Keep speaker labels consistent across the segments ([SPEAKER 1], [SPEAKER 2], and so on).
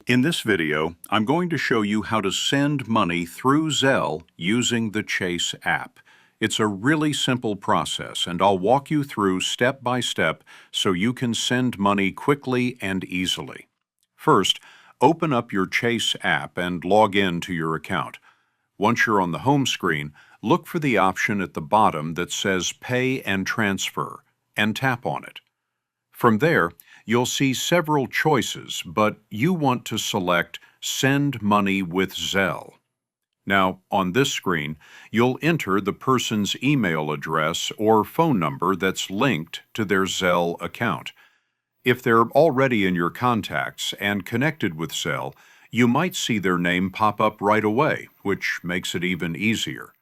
[SPEAKER 1] In this video, I'm going to show you how to send money through Zelle using the Chase app. It's a really simple process, and I'll walk you through step by step so you can send money quickly and easily. First, open up your Chase app and log in to your account. Once you're on the home screen, look for the option at the bottom that says Pay and Transfer, and tap on it. From there, you'll see several choices, but you want to select Send Money with Zelle. Now, on this screen, you'll enter the person's email address or phone number that's linked to their Zelle account. If they're already in your contacts and connected with Zelle, you might see their name pop up right away, which makes it even easier.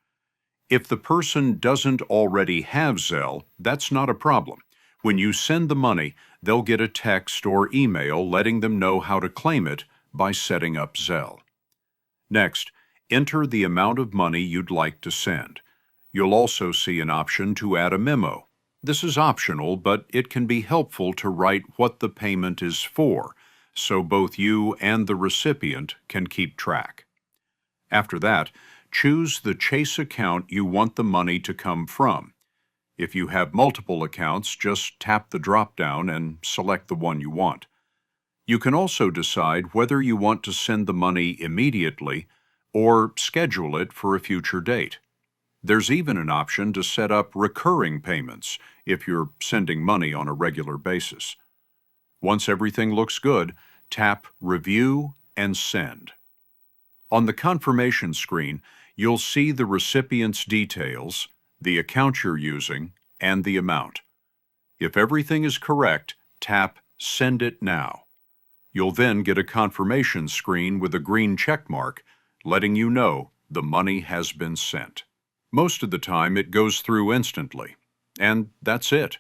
[SPEAKER 1] If the person doesn't already have Zelle, that's not a problem. When you send the money, they'll get a text or email letting them know how to claim it by setting up Zelle. Next, enter the amount of money you'd like to send. You'll also see an option to add a memo. This is optional, but it can be helpful to write what the payment is for, so both you and the recipient can keep track. After that, choose the Chase account you want the money to come from. If you have multiple accounts, just tap the drop-down and select the one you want. You can also decide whether you want to send the money immediately or schedule it for a future date. There's even an option to set up recurring payments if you're sending money on a regular basis. Once everything looks good, tap Review and Send. On the confirmation screen, you'll see the recipient's details, the account you're using, and the amount. If everything is correct, tap Send It Now. You'll then get a confirmation screen with a green check mark, letting you know the money has been sent. Most of the time, it goes through instantly. And that's it.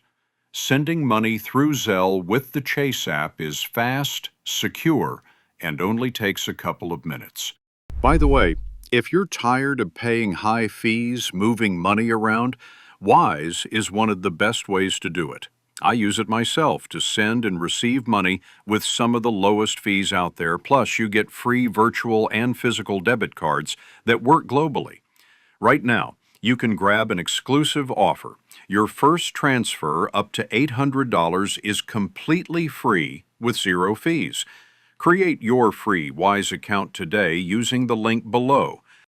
[SPEAKER 1] Sending money through Zelle with the Chase app is fast, secure, and only takes a couple of minutes. By the way, if you're tired of paying high fees moving money around, Wise is one of the best ways to do it. I use it myself to send and receive money with some of the lowest fees out there, plus you get free virtual and physical debit cards that work globally. Right now, you can grab an exclusive offer. Your first transfer up to $800 is completely free with zero fees. Create your free Wise account today using the link below